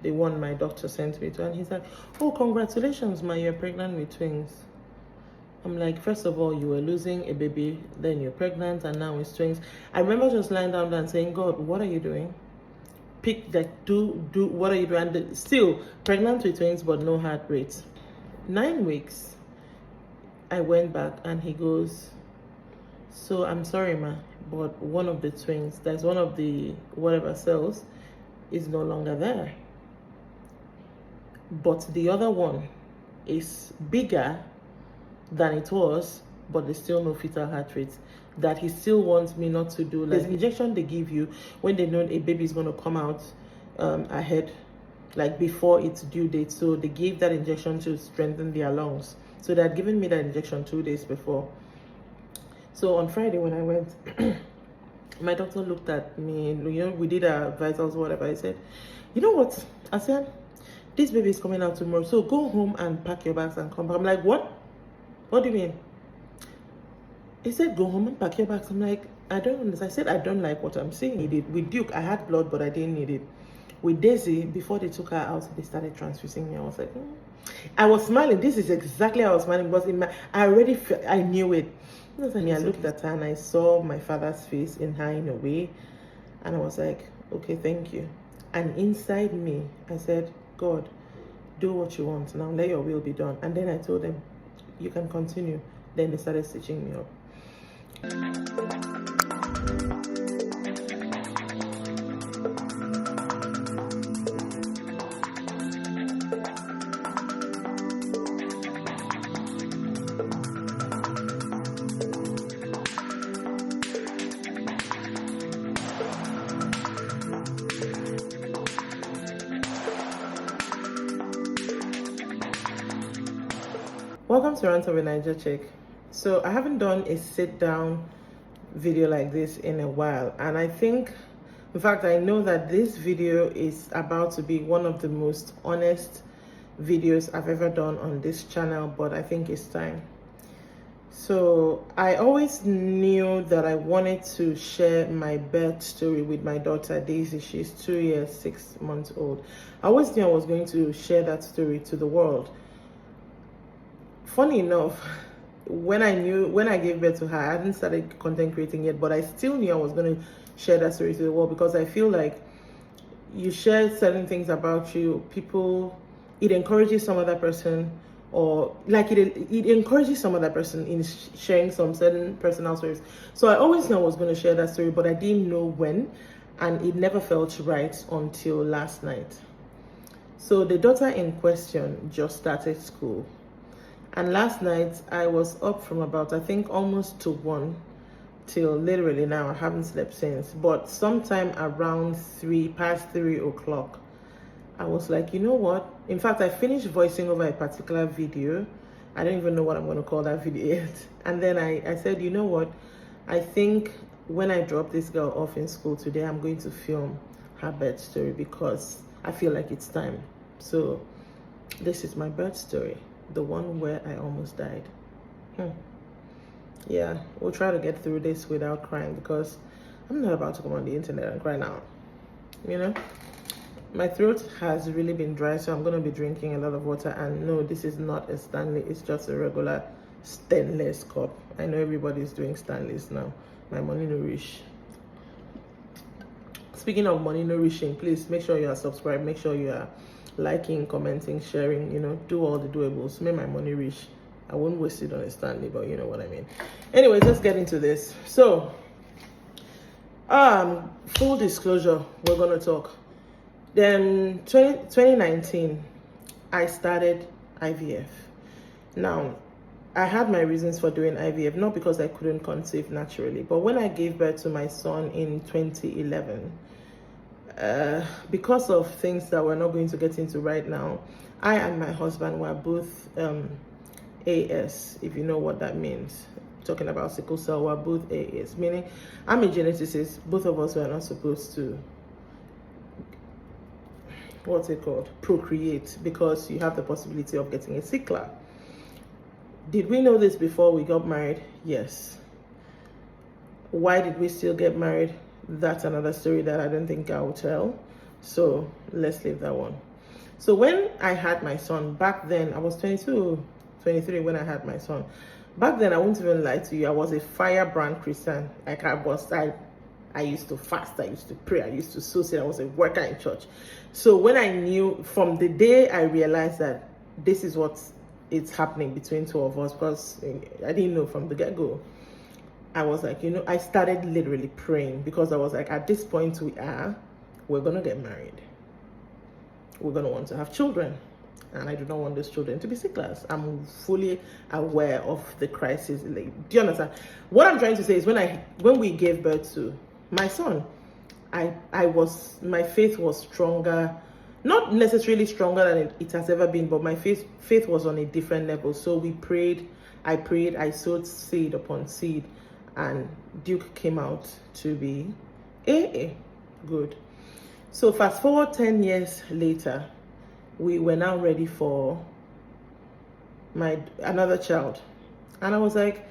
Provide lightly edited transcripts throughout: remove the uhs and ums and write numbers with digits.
The one my doctor sent me to, and he's like, oh, congratulations, ma, you're pregnant with twins. I'm like, first of all, you were losing a baby, then you're pregnant, and now it's twins. I remember just lying down there and saying, God, what are you doing? Pick that, do what are you doing? And still pregnant with twins, but no heart rate. 9 weeks, I went back, and he goes, so I'm sorry, ma, but one of the twins, that's one of the whatever cells, is no longer there. But the other one is bigger than it was, but there's still no fetal heart rate. That he still wants me not to do. Like, the injection they give you when they know a baby is going to come out ahead, like before its due date. So they gave that injection to strengthen their lungs. So they had given me that injection 2 days before. So on Friday when I went, my doctor looked at me, you know, we did our vitals, whatever. I said, you know what? I said, this baby is coming out tomorrow, so go home and pack your bags and come back. I'm like, what? What do you mean? He said, go home and pack your bags. I'm like, I don't understand. I said, I don't like what I'm seeing. With Duke, I had blood, but I didn't need it. With Daisy, before they took her out, they started transfusing me. I was like, I was smiling. This is exactly how I was smiling, because I already felt, I knew it. And I looked at her and I saw my father's face in her in a way. And I was like, okay, thank you. And inside me, I said, God, do what you want. Now let your will be done. And then I told them, you can continue. Then they started stitching me up. Welcome to Rants with Naija, Chic. So I haven't done a sit down video like this in a while, and I think, in fact, I know that this video is about to be one of the most honest videos I've ever done on this channel, but I think it's time. So I always knew that I wanted to share my birth story with my daughter Daisy. She's 2 years 6 months old. I always knew I was going to share that story to the world. Funny enough, when I gave birth to her, I hadn't started content creating yet, but I still knew I was going to share that story to the world, because I feel like you share certain things about you, people, it encourages some other person, or like it encourages some other person in sharing some certain personal stories. So I always knew I was going to share that story, but I didn't know when, and it never felt right until last night. So the daughter in question just started school. And last night, I was up from about, I think, almost to 1 till literally now. I haven't slept since. But sometime around past 3 o'clock, I was like, you know what? In fact, I finished voicing over a particular video. I don't even know what I'm going to call that video yet. And then I said, you know what? I think when I drop this girl off in school today, I'm going to film her birth story, because I feel like it's time. So this is my birth story. The one where I almost died. Yeah, we'll try to get through this without crying, because I'm not about to come on the internet and cry now. You know, my throat has really been dry, so I'm going to be drinking a lot of water. And no, this is not a Stanley, it's just a regular stainless cup. I know everybody's doing Stanleys now. My money no reach. Speaking of money no reaching, please make sure you are subscribed, make sure you are liking, commenting, sharing, you know, do all the doables. Make my money reach. I won't waste it on a Stanley, but you know what I mean. Anyways, let's get into this. So, full disclosure, we're gonna talk. Then 2019, I started IVF. Now, I had my reasons for doing IVF, not because I couldn't conceive naturally, but when I gave birth to my son in 2011, because of things that we're not going to get into right now, I and my husband were both AS, if you know what that means. Talking about sickle cell, we're both AS, meaning I'm a geneticist. Both of us were not supposed to, what's it called, procreate, because you have the possibility of getting a sickler. Did we know this before we got married? Yes. Why did we still get married? That's another story that I don't think I will tell. So let's leave that one. So when I had my son, back then, I was 22, 23 when I had my son. Back then, I won't even lie to you, I was a firebrand Christian. Like I used to fast, I used to pray, I used to sow seed, I was a worker in church. So when I knew, from the day I realized that this is what is happening between two of us, because I didn't know from the get-go, I was like, I started literally praying, because I was like, at this point we're going to get married. We're going to want to have children. And I do not want those children to be sicklers. I'm fully aware of the crisis. Like, do you understand? What I'm trying to say is when we gave birth to my son, my faith was stronger, not necessarily stronger than it has ever been, but my faith was on a different level. So we prayed, I sowed seed upon seed, and Duke came out to be good. So fast forward 10 years later, we were now ready for another child. And I was like,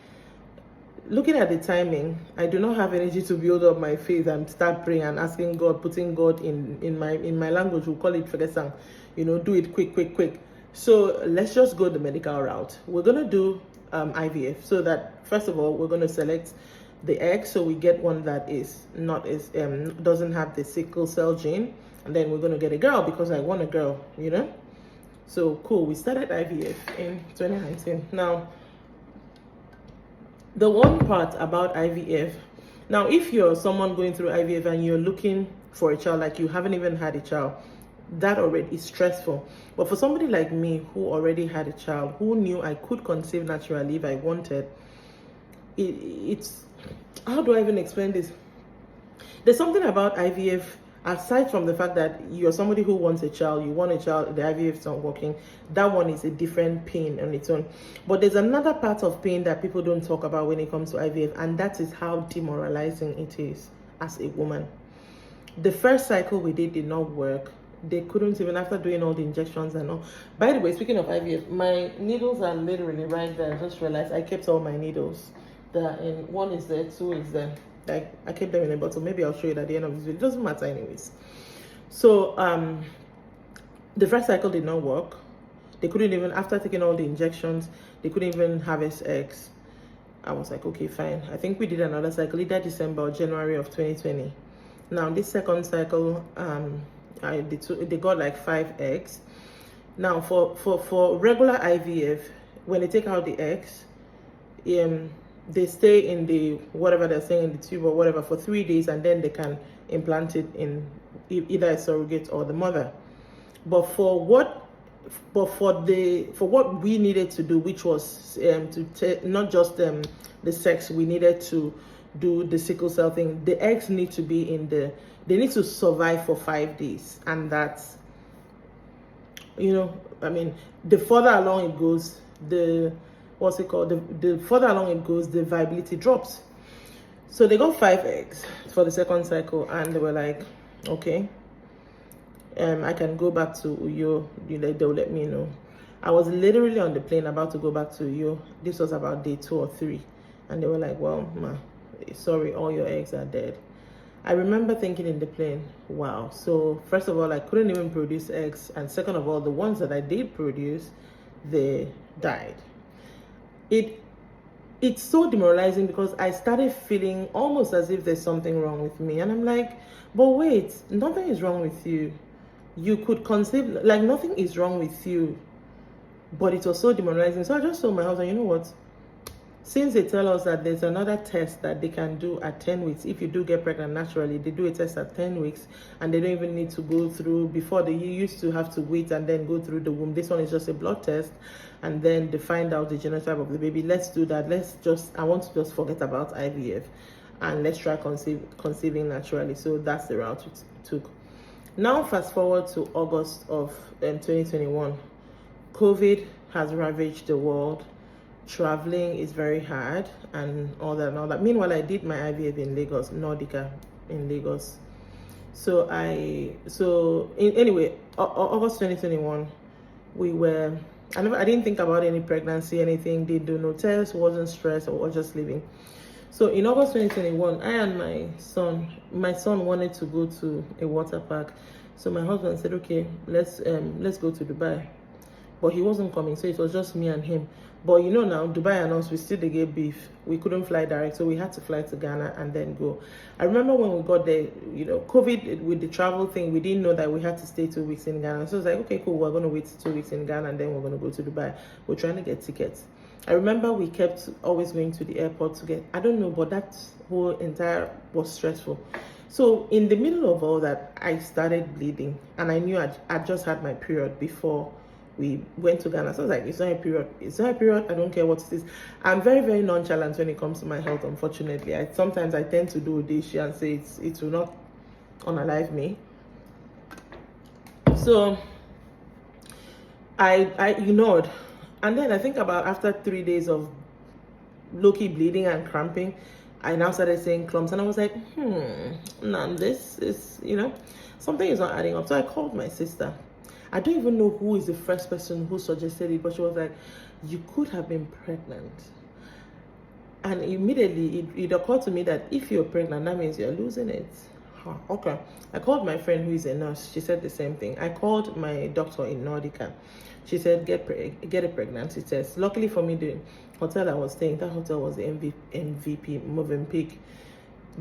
looking at the timing, I do not have energy to build up my faith and start praying and asking God, putting God in my language, we'll call it fegesang, do it quick. So let's just go the medical route. We're going to do IVF, so that first of all, we're going to select the egg, so we get one that doesn't have the sickle cell gene, and then we're going to get a girl, because I want a girl, So cool, we started IVF in 2019. Now, the one part about IVF, now if you're someone going through IVF and you're looking for a child, like you haven't even had a child, that already is stressful. But for somebody like me who already had a child, who knew I could conceive naturally if I wanted, it's, how do I even explain this? There's something about IVF, aside from the fact that you're somebody who wants a child, you want a child, the IVF is not working, that one is a different pain on its own. But there's another part of pain that people don't talk about when it comes to IVF, and that is how demoralizing it is as a woman. The first cycle we did not work. They couldn't even, after doing all the injections and all. By the way, speaking of IVF, my needles are literally right there. I just realized I kept all my needles. One is there, two is there. Like, I kept them in a bottle. Maybe I'll show you at the end of this video. It doesn't matter anyways. So the first cycle did not work. They couldn't even, after taking all the injections, they couldn't even harvest eggs. I was like, okay, fine. I think we did another cycle either December or January of 2020. Now this second cycle, they got like 5 eggs. Now for regular IVF, when they take out the eggs, they stay in the, whatever they're saying, in the tube or whatever, for 3 days, and then they can implant it in either a surrogate or the mother. But for what we needed to do, which was not just the sex, we needed to do the sickle cell thing. The eggs need to be they need to survive for 5 days, and that's, the further along it goes, the further along it goes, the viability drops. So they got 5 eggs for the second cycle, and they were like, okay, I can go back to Uyo. They'll let me know. I was literally on the plane about to go back to Uyo. This was about day 2 or 3, and they were like, well, sorry, all your eggs are dead. I remember thinking in the plane, wow. So first of all, I couldn't even produce eggs, and second of all, the ones that I did produce, they died. It's so demoralizing, because I started feeling almost as if there's something wrong with me, and I'm like, but wait, nothing is wrong with you. You could conceive, like, nothing is wrong with you. But it was so demoralizing. So I just told my husband, you know what, since they tell us that there's another test that they can do at 10 weeks, if you do get pregnant naturally, they do a test at 10 weeks, and they don't even need to go through, before they used to have to wait and then go through the womb. This one is just a blood test, and then they find out the genotype of the baby. Let's do that. I want to just forget about IVF, and let's try conceiving naturally. So that's the route we took. Now fast forward to August of 2021. COVID has ravaged the world. Traveling is very hard, and all that. Meanwhile, I did my IVF in Lagos, Nordica in Lagos. Anyway, August 2021, I didn't think about any pregnancy, anything, didn't do no tests, wasn't stressed, I was just living. So in August 2021, I and my son wanted to go to a water park. So my husband said, okay, let's go to Dubai. But he wasn't coming, so it was just me and him. But you know now, Dubai and us, we still they get beef. We couldn't fly direct, so we had to fly to Ghana and then go. I remember when we got there, you know, COVID with the travel thing, we didn't know that we had to stay 2 weeks in Ghana. So it's like, okay, cool, we're going to wait 2 weeks in Ghana and then we're going to go to Dubai. We're trying to get tickets. I remember we kept always going to the airport to get, I don't know, but that whole entire was stressful. So in the middle of all that, I started bleeding, and I knew I just had my period before we went to Ghana. So I was like, it's not a period. It's not a period. I don't care what it is. I'm very, very nonchalant when it comes to my health, unfortunately. Sometimes I tend to do this and say it will not unalive me. So I ignored. And then I think about after 3 days of low-key bleeding and cramping, I now started saying clumps, and I was like, nah, this is, you know, something is not adding up. So I called my sister. I don't even know who is the first person who suggested it, but she was like, you could have been pregnant. And immediately it occurred to me that if you're pregnant, that means you're losing it. Okay. I called my friend who is a nurse. She said the same thing. I called my doctor in Nordica. She said, get a pregnancy test. Luckily for me, the hotel I was staying, that hotel was the MVP, Movenpick.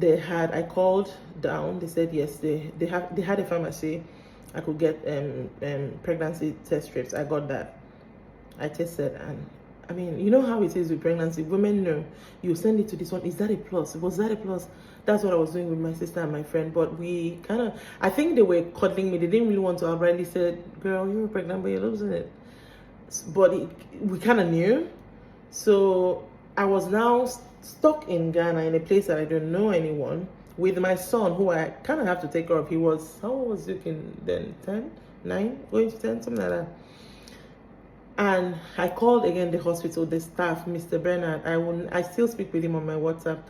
I called down. They said yes, they had a pharmacy. I could get pregnancy test strips. I got that. I tested, and I mean, you know how it is with pregnancy. Women know. You send it to this one. Is that a plus? Was that a plus? That's what I was doing with my sister and my friend. But we kind of, I think they were cuddling me. They didn't really want to outrightly say, girl, you were pregnant, but you're losing it. But we kind of knew. So I was now stuck in Ghana in a place that I don't know anyone, with my son, who I kind of have to take care of. He was, how old was he then? 10? 9? Going to 10? Something like that. And I called again the hospital, the staff, Mr. Bernard. I still speak with him on my WhatsApp.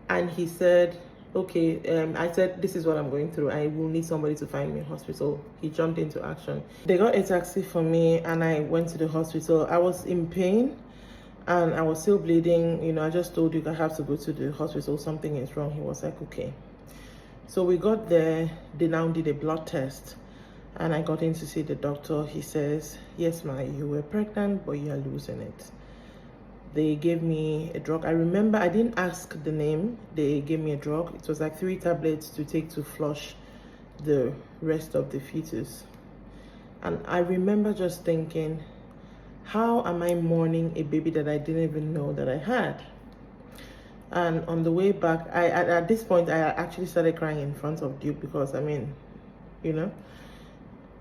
And he said, okay, I said, this is what I'm going through. I will need somebody to find me a hospital. He jumped into action. They got a taxi for me, and I went to the hospital. I was in pain, and I was still bleeding. You know, I just told you I have to go to the hospital. Something is wrong. He was like, okay. So we got there. They now did a blood test. And I got in to see the doctor. He says, yes, ma, you were pregnant, but you are losing it. They gave me a drug. I remember I didn't ask the name. They gave me a drug. It was like 3 tablets to take to flush the rest of the fetus. And I remember just thinking, how am I mourning a baby that I didn't even know that I had? And on the way back, at this point, I actually started crying in front of Duke because, I mean, you know,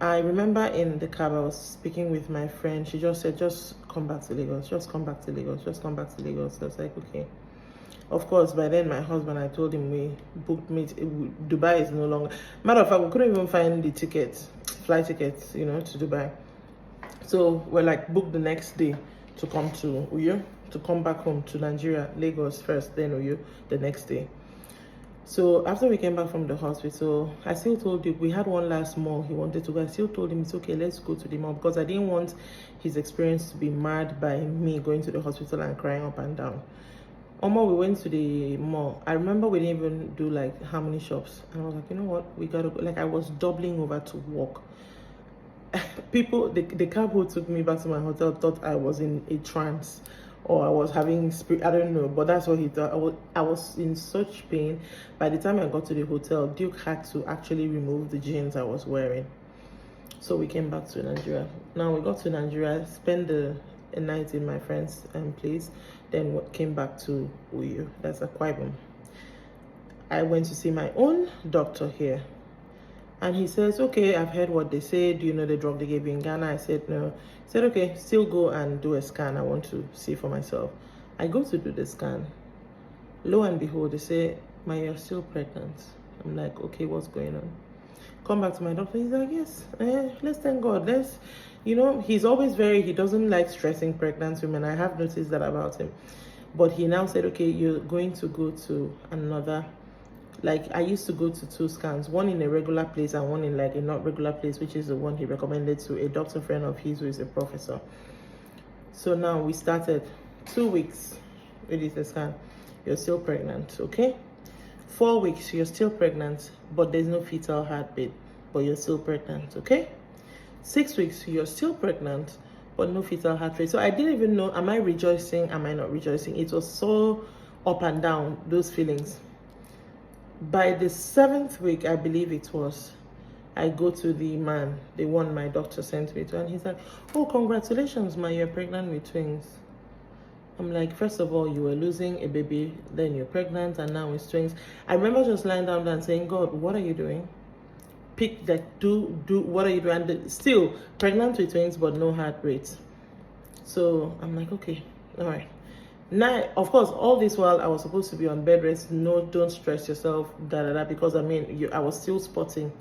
I remember in the cab I was speaking with my friend. She just said, just come back to Lagos, just come back to Lagos, just come back to Lagos. I was like, okay. Of course, by then my husband, I told him we booked me. Dubai is no longer. Matter of fact, we couldn't even find the tickets, flight tickets, you know, to Dubai. So we're like booked the next day to come to Uyo, to come back home to Nigeria, Lagos first, then Uyo the next day. So after we came back from the hospital, I still told Duke we had one last mall he wanted to go. I still told him it's okay, let's go to the mall, because I didn't want his experience to be marred by me going to the hospital and crying up and down. We went to the mall. I remember we didn't even do like how many shops, and I was like, you know what, we gotta go. Like I was doubling over to walk. People, the cab who took me back to my hotel thought I was in a trance, or I was having spirit, I don't know, but that's what he thought. I was in such pain. By the time I got to the hotel, Duke had to actually remove the jeans I was wearing. So we came back to Nigeria. Now we got to Nigeria, spent a night in my friend's place, then came back to Uyo, that's Akwa Ibom. I went to see my own doctor here. And he says, okay, I've heard what they say. Do you know the drug they gave you in Ghana? I said, no. He said, okay, still go and do a scan. I want to see for myself. I go to do the scan. Lo and behold, they say, Ma, you're still pregnant. I'm like, okay, what's going on? Come back to my doctor. He's like, yes, let's thank God. You know, he's always he doesn't like stressing pregnant women. I have noticed that about him. But he now said, okay, you're going to go to another. Like I used to go to 2 scans, one in a regular place and one in like a not regular place, which is the one he recommended to a doctor friend of his who is a professor. So now we started 2 weeks. It is a scan. You're still pregnant, okay? 4 weeks, you're still pregnant, but there's no fetal heartbeat. but you're still pregnant, okay? 6 weeks, you're still pregnant, but no fetal heart rate. So I didn't even know, am I rejoicing, am I not rejoicing? It was so up and down, those feelings. By the 7th week, I believe it was, I go to the man, the one my doctor sent me to, and he's like, oh, congratulations, ma, you're pregnant with twins. I'm like, first of all, you were losing a baby, then you're pregnant, and now it's twins. I remember just lying down and saying, God, what are you doing? Pick that, do, what are you doing? And still pregnant with twins, but no heart rate. So I'm like, okay, all right. Now, of course, all this while I was supposed to be on bed rest. No, don't stress yourself, because I mean, I was still spotting.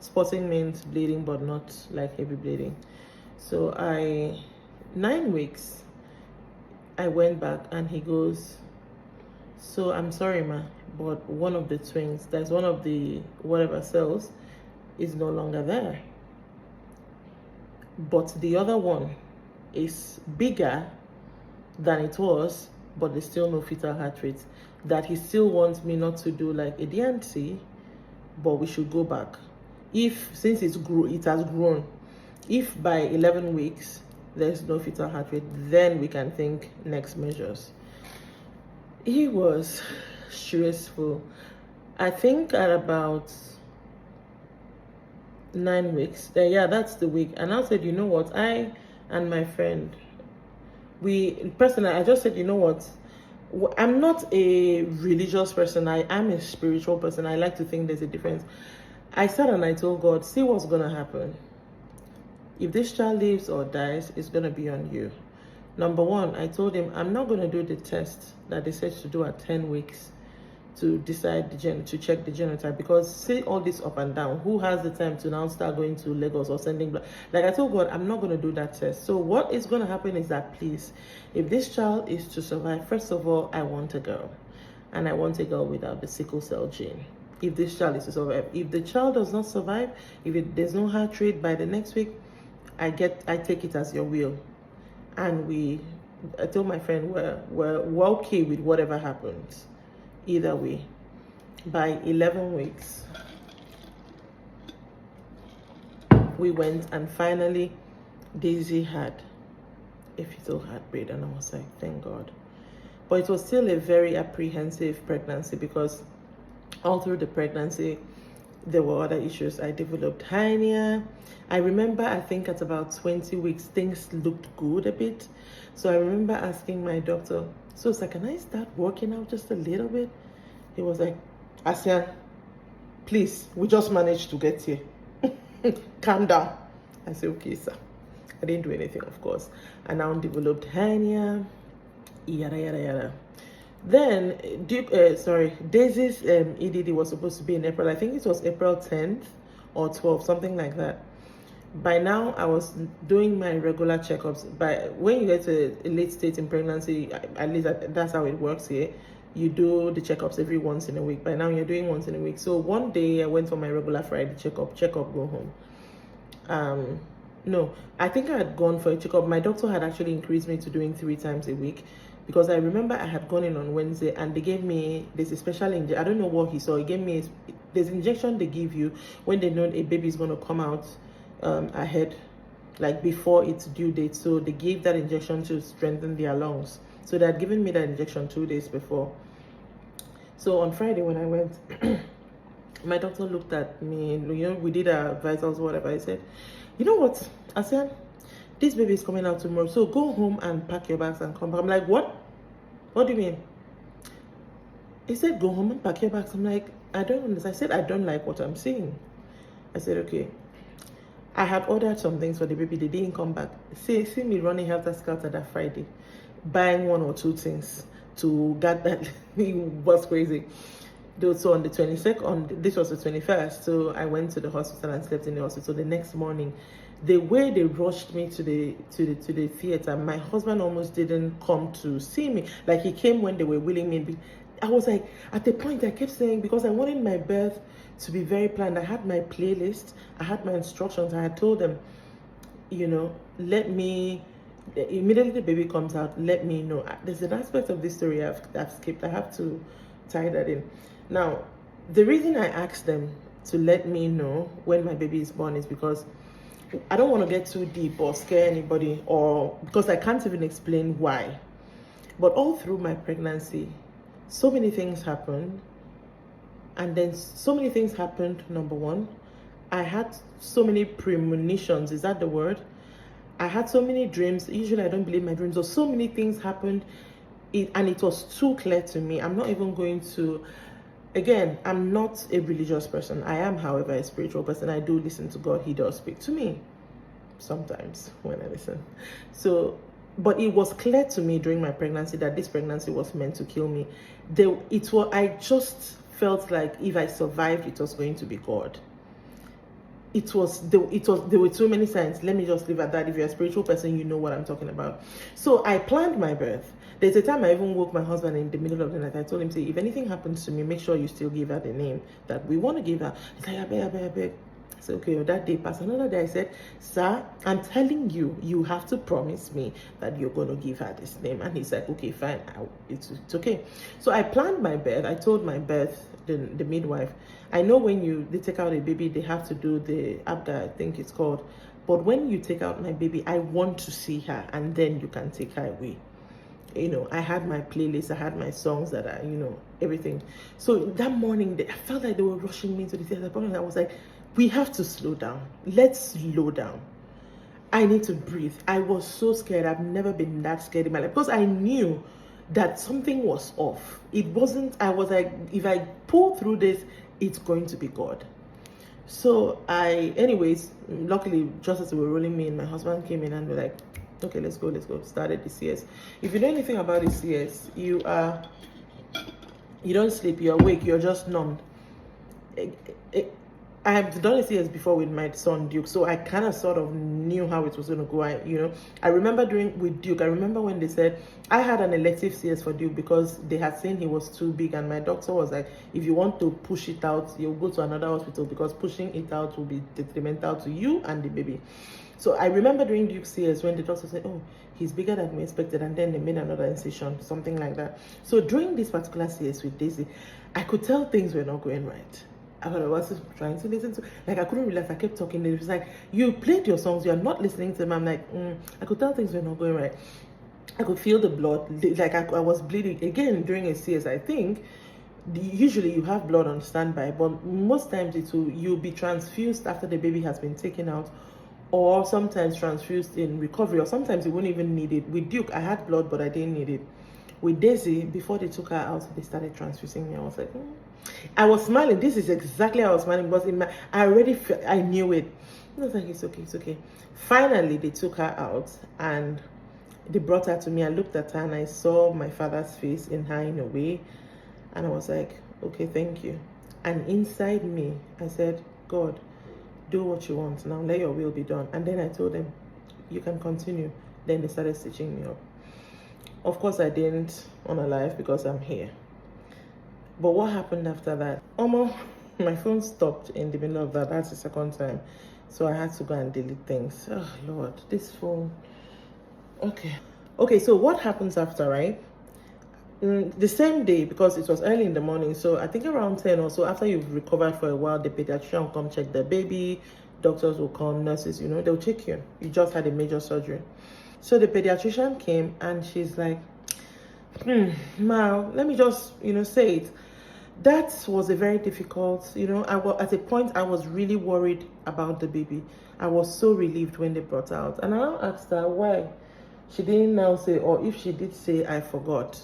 Spotting means bleeding, but not like heavy bleeding. So 9 weeks, I went back and he goes, so I'm sorry, ma, but one of the twins, that's one of the whatever cells, is no longer there. But the other one is bigger than it was, but there's still no fetal heart rate. That he still wants me not to do like a DNC, but we should go back. Since it has grown, if by 11 weeks there's no fetal heart rate, then we can think next measures. He was stressful. I think at about 9 weeks, yeah, that's the week. And I said, you know what, I and my friend, I just said, you know what, I'm not a religious person, I am a spiritual person. I like to think there's a difference. I sat and I told God, see what's gonna happen. If this child lives or dies, it's gonna be on you. Number one, I told him, I'm not gonna do the test that they said to do at 10 weeks to decide to check the genotype, because see all this up and down, who has the time to now start going to Lagos or sending blood? Like I told God, I'm not going to do that test. So what is going to happen is that, please, if this child is to survive, first of all, I want a girl, and I want a girl without the sickle cell gene. If this child is to survive, if the child does not survive, there's no heart rate by the next week, I take it as your will. And I told my friend, we're okay with whatever happens. Either way, by 11 weeks, we went, and finally, Daisy had a fetal heartbeat, and I was like, thank God. But it was still a very apprehensive pregnancy, because all through the pregnancy, there were other issues. I developed hernia. I remember, I think at about 20 weeks, things looked good a bit. So I remember asking my doctor, so sir, can I start working out just a little bit? He was like, Asian, please, we just managed to get here. Calm down. I said, okay, sir. I didn't do anything, of course. I now developed hernia, yada, yada, yada. Then, Daisy's EDD was supposed to be in April. I think it was April 10th or 12th, something like that. By now, I was doing my regular checkups. When you get to a late stage in pregnancy, at least that's how it works here, you do the checkups every once in a week. By now, you're doing once in a week. So one day, I went for my regular Friday checkup, go home. No, I think I had gone for a checkup. My doctor had actually increased me to doing 3 times a week, because I remember I had gone in on Wednesday and they gave me, there's a special injection. I don't know what he saw. He gave me, there's an injection they give you when they know a baby is going to come out ahead, like before its due date. So they gave that injection to strengthen their lungs. So they had given me that injection 2 days before. So on Friday when I went, my doctor looked at me, we did our vitals, whatever. I said, you know what, Asian, this baby is coming out tomorrow, so go home and pack your bags and come back. I'm like, what? What do you mean? He said, go home and pack your bags. I'm like, I don't understand. I said, I don't like what I'm seeing. I said, okay. I had ordered some things for the baby. They didn't come back. See me running helter skelter that Friday, buying 1 or 2 things to get that. It was crazy. So on the 22nd, this was the 21st, so I went to the hospital and slept in the hospital. The next morning, the way they rushed me to the theater, my husband almost didn't come to see me. Like, he came when they were wheeling me. I was like, at the point I kept saying, because I wanted my birth to be very planned. I had my playlist, I had my instructions. I had told them, immediately the baby comes out, let me know. There's an aspect of this story I've skipped. I have to tie that in. Now, the reason I asked them to let me know when my baby is born is because I don't want to get too deep or scare anybody, or because I can't even explain why. But all through my pregnancy, so many things happened. And then so many things happened. Number one, I had so many premonitions. Is that the word? I had so many dreams. Usually I don't believe my dreams. So many things happened. And it was too clear to me. I'm not even going to, again, I'm not a religious person. I am, however, a spiritual person. I do listen to God. He does speak to me sometimes when I listen. So, but it was clear to me during my pregnancy that this pregnancy was meant to kill me. I just felt like if I survived, it was going to be God. There were too many signs. Let me just leave at that. If you're a spiritual person, you know what I'm talking about. So I planned my birth. There's a time I even woke my husband in the middle of the night. I told him, say, if anything happens to me, make sure you still give her the name that we want to give her. He's like, I beg. I said, okay, that day passed. Another day I said, sir, I'm telling you, you have to promise me that you're going to give her this name. And he's like, okay, fine. It's okay. So I planned my birth. I told my birth, the midwife, I know when they take out a baby, they have to do the abda, I think it's called. But when you take out my baby, I want to see her, and then you can take her away. I had my playlist, I had my songs that are, everything. So that morning, I felt like they were rushing me to the theater. I was like, we have to slow down. Let's slow down. I need to breathe. I was so scared. I've never been that scared in my life because I knew that something was off. It wasn't, I was like, if I pull through this, it's going to be God. So anyways, luckily, just as we were rolling me in, my husband came in and we're like, okay, let's go. Started the CS. If you know anything about the CS, you don't sleep, you're awake, you're just numbed. I have done a CS before with my son Duke, so I kind of sort of knew how it was going to go. I remember with Duke, I remember when they said I had an elective CS for Duke because they had seen he was too big, and my doctor was like, if you want to push it out, you'll go to another hospital because pushing it out will be detrimental to you and the baby. So I remember during Duke's CS when the doctor said, oh, he's bigger than we expected, and then they made another incision, something like that. So during this particular CS with Daisy, I could tell things were not going right. I was trying to listen to, like, I couldn't relax. I kept talking. It was like, you played your songs, you're not listening to them. I'm like, I could tell things were not going right. I could feel the blood, like I was bleeding. Again, during a CS, I think, usually you have blood on standby, but most times you'll be transfused after the baby has been taken out, or sometimes transfused in recovery, or sometimes you wouldn't even need it. With Duke, I had blood, but I didn't need it. With Daisy, before they took her out, they started transfusing me. I was like, I was smiling. This is exactly how I was smiling, because I knew it. I was like, it's okay. Finally, they took her out and they brought her to me. I looked at her and I saw my father's face in her in a way. And I was like, okay, thank you. And inside me, I said, God, do what you want. Now let your will be done. And then I told them, you can continue. Then they started stitching me up. Of course, I didn't unalive because I'm here. But what happened after that? My phone stopped in the middle of that. That's the second time. So I had to go and delete things. Oh, Lord, this phone. Okay, so what happens after, right? The same day, because it was early in the morning, so I think around 10 or so, after you've recovered for a while, the pediatrician will come check the baby, doctors will come, nurses, they'll check you. You just had a major surgery. So the pediatrician came and she's like, Ma, let me just, say it. That was a very difficult, at a point I was really worried about the baby. I was so relieved when they brought her out. And I asked her why. She didn't now say, or if she did say, I forgot.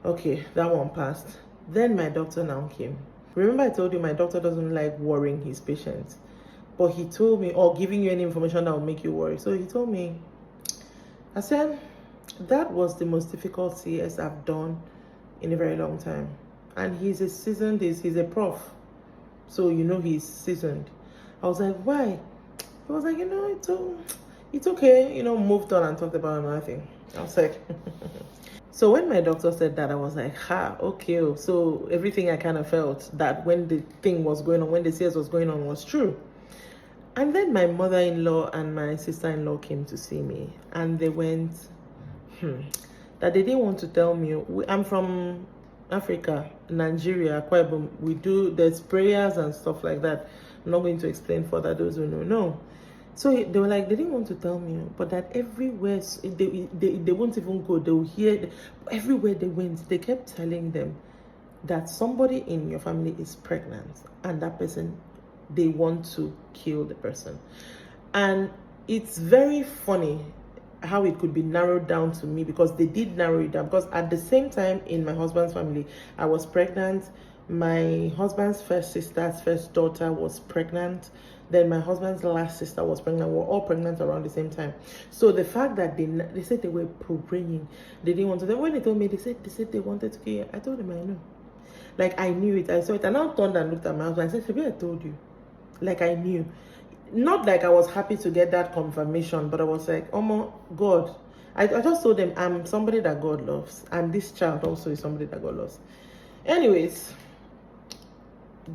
Okay, that one passed. Then my doctor now came. Remember I told you my doctor doesn't like worrying his patients. But he told me, or giving you any information that will make you worry. So he told me, I said, that was the most difficult CS I've done in a very long time. And he's a prof. So he's seasoned. I was like, why? He was like, it's okay, moved on and talked about another thing. I was like, so when my doctor said that, I was like, okay. So everything I kind of felt that when the thing was going on, when the CS was going on, was true. And then my mother-in-law and my sister-in-law came to see me, and they went, that they didn't want to tell me. I'm from Africa, Nigeria, Akwa Ibom, we do, there's prayers and stuff like that. I'm not going to explain further, those who know. No. So they were like, they didn't want to tell me, but that everywhere, they won't even go. They will hear, everywhere they went, they kept telling them that somebody in your family is pregnant, and that person, they want to kill the person. And it's very funny how it could be narrowed down to me, because they did narrow it down. Because at the same time, in my husband's family, I was pregnant. My husband's first sister's first daughter was pregnant. Then my husband's last sister was pregnant. We were all pregnant around the same time. So the fact that they said they were praying, they didn't want to. Then when they told me, they said they wanted to kill. I told them I know. Like, I knew it. I saw it. And I turned and looked at my husband. I said, maybe I told you. Like, I knew. Not like I was happy to get that confirmation, but I was like, oh my God. I just told them I'm somebody that God loves, and this child also is somebody that God loves. Anyways,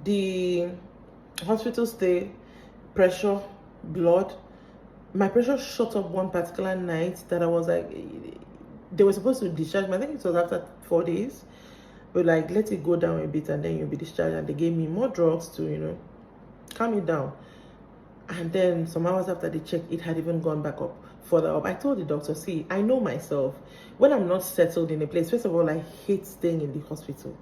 the hospital stay, pressure, blood. My pressure shot up one particular night that I was like, they were supposed to discharge me. I think it was after 4 days. But like, let it go down a bit and then you'll be discharged. And they gave me more drugs to, calm it down. And then some hours after they checked, it had even gone back up, further up. I told the doctor, see, I know myself. When I'm not settled in a place, first of all, I hate staying in the hospital.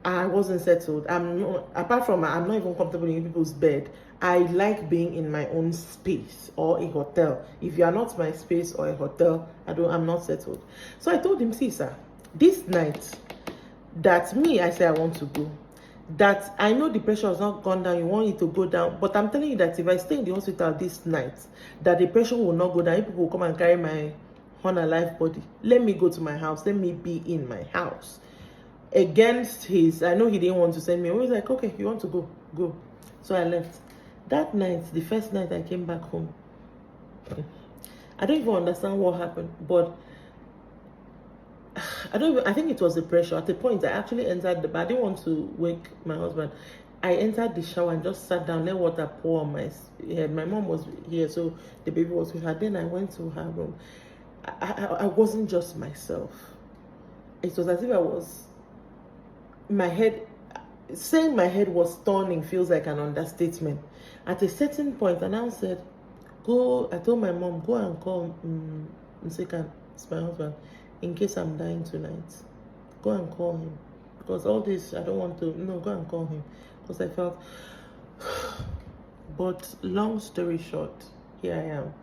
I wasn't settled. Apart from I'm not even comfortable in people's bed. I like being in my own space or a hotel. If you are not my space or a hotel, I'm not settled. So I told him, see, sir, this night, that me, I say I want to go. That I know the pressure has not gone down, you want it to go down, but I'm telling you that if I stay in the hospital this night, that the pressure will not go down. People will come and carry my unalive body. Let me go to my house. Let me be in my house. Against his, I know he didn't want to send me. I was like, okay, you want to go, go. So I left. That night, the first night I came back home, I don't even understand what happened, but I think it was the pressure. At the point, I actually entered the bed. I didn't want to wake my husband. I entered the shower and just sat down, let water pour on my head. My mom was here, so the baby was with her. Then I went to her room. I wasn't just myself. It was as if I was, my head, saying my head was turning feels like an understatement. At a certain point, I now said, go, I told my mom, go and call Msekan, it's my husband, in case I'm dying tonight. Go and call him. Because all this, I don't want to, go and call him. Because I felt, but long story short, here I am.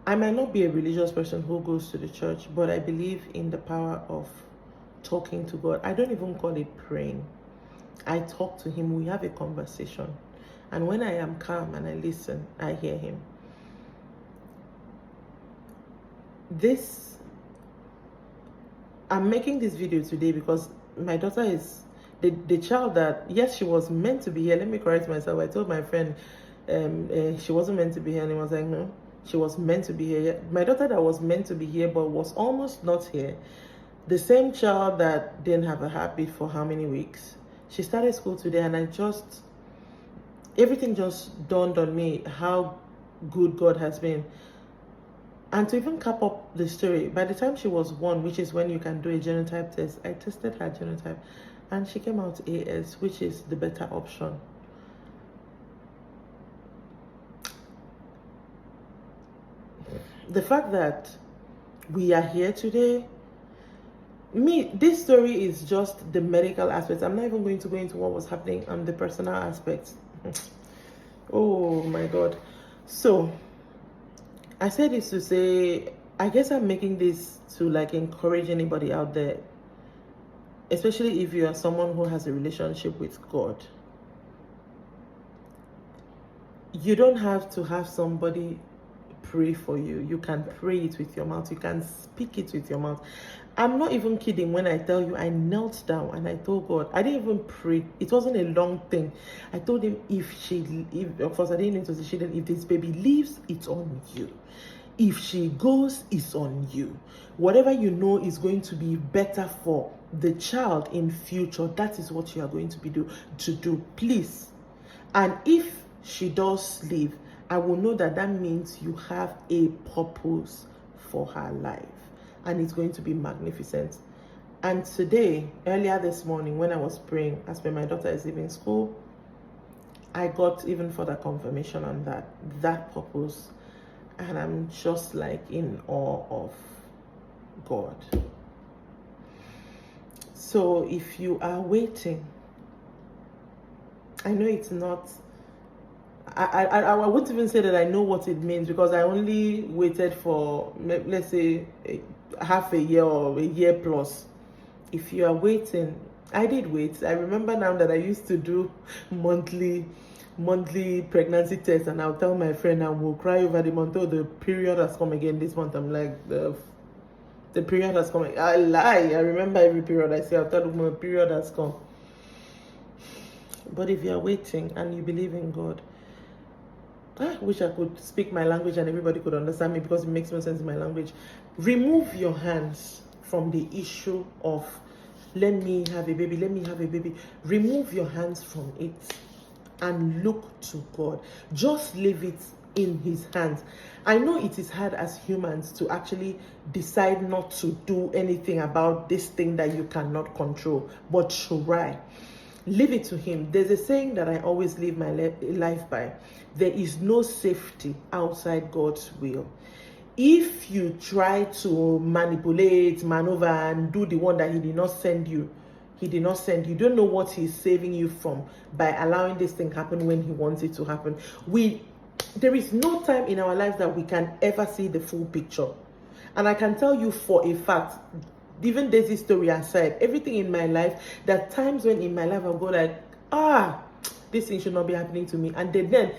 I might not be a religious person who goes to the church, but I believe in the power of talking to God. I don't even call it praying. I talk to him, we have a conversation. And when I am calm and I listen, I hear him. I'm making this video today because my daughter is the child that, yes, she was meant to be here. Let me correct myself. I told my friend she wasn't meant to be here, and he was like, no, she was meant to be here. My daughter that was meant to be here but was almost not here, the same child that didn't have a heartbeat for how many weeks, she started school today, and everything just dawned on me how good God has been. And to even cap up the story, by the time she was 1, which is when you can do a genotype test, I tested her genotype and she came out AS, which is the better option. The fact that we are here today, this story is just the medical aspect. I'm not even going to go into what was happening on the personal aspects. Oh my God. So I said this to say, I guess I'm making this to like encourage anybody out there, especially if you are someone who has a relationship with God. You don't have to have somebody pray for you. You can pray it with your mouth. You can speak it with your mouth. I'm not even kidding when I tell you I knelt down and I told God. I didn't even pray. It wasn't a long thing. I told him, if of course I didn't need to say she didn't, if this baby leaves, it's on you. If she goes, it's on you. Whatever you know is going to be better for the child in future, that is what you are going to do, please. And if she does leave, I will know that means you have a purpose for her life, and it's going to be magnificent. And today, earlier this morning, when I was praying, as per my daughter is leaving school, I got even further confirmation on that purpose. And I'm just like in awe of God. So if you are waiting, I know it's not, I wouldn't even say that I know what it means, because I only waited for, let's say, half a year or a year plus. If you are waiting, I did wait. I remember now that I used to do monthly pregnancy tests, and I'll tell my friend and we'll cry over the month. Oh, the period has come again this month. I'm like, the period has come. I lie. I remember every period I say. I'll tell them the period has come. But if you're waiting and you believe in God, I wish I could speak my language and everybody could understand me, because it makes no sense in my language. Remove your hands from the issue of let me have a baby, let me have a baby. Remove your hands from it and look to God. Just leave it in his hands. I know it is hard as humans to actually decide not to do anything about this thing that you cannot control, but try. Leave it to him. There's a saying that I always live my life by. There is no safety outside God's will. If you try to manipulate, maneuver, and do the one that he did not send you, he did not send you. You don't know what he's saving you from by allowing this thing happen when he wants it to happen. There is no time in our lives that we can ever see the full picture. And I can tell you for a fact, even Daisy's story aside, everything in my life, there are times when in my life I'll go like, this thing should not be happening to me. And then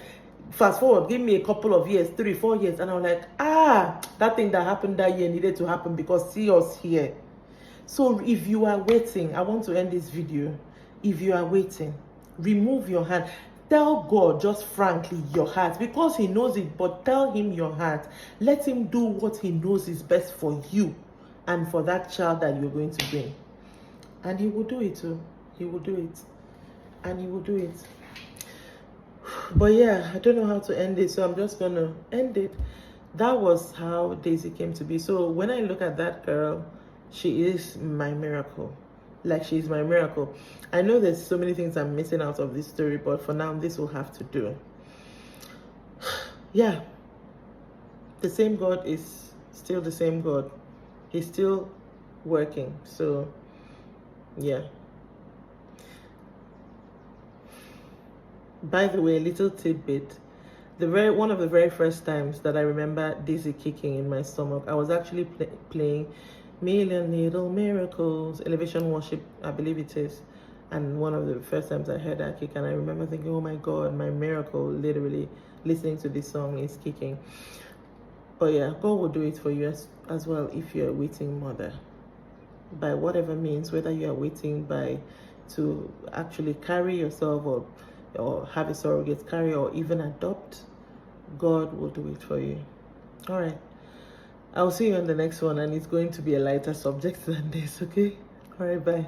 fast forward, give me a couple of years, 3-4 years, and I'm like, that thing that happened that year needed to happen, because see us here. So if you are waiting, I want to end this video. If you are waiting, remove your hand. Tell God just frankly your heart, because he knows it, but tell him your heart. Let him do what he knows is best for you and for that child that you're going to bring. And he will do it too. He will do it. And he will do it. But yeah, I don't know how to end it, so I'm just going to end it. That was how Daisy came to be. So when I look at that girl, she is my miracle. Like, she's my miracle. I know there's so many things I'm missing out of this story, but for now, this will have to do. Yeah. The same God is still the same God. He's still working. So, yeah. By the way, little tidbit. One of the very first times that I remember Daisy kicking in my stomach, I was actually playing Million Little Miracles, Elevation Worship, I believe it is. And one of the first times I heard that kick, and I remember thinking, oh my God, my miracle, literally listening to this song is kicking. But yeah, God will do it for you as well if you're a waiting mother. By whatever means, whether you are waiting to actually carry yourself or have a surrogate carry or even adopt, God will do it for you. All right. I'll see you on the next one, and it's going to be a lighter subject than this, okay? All right, bye.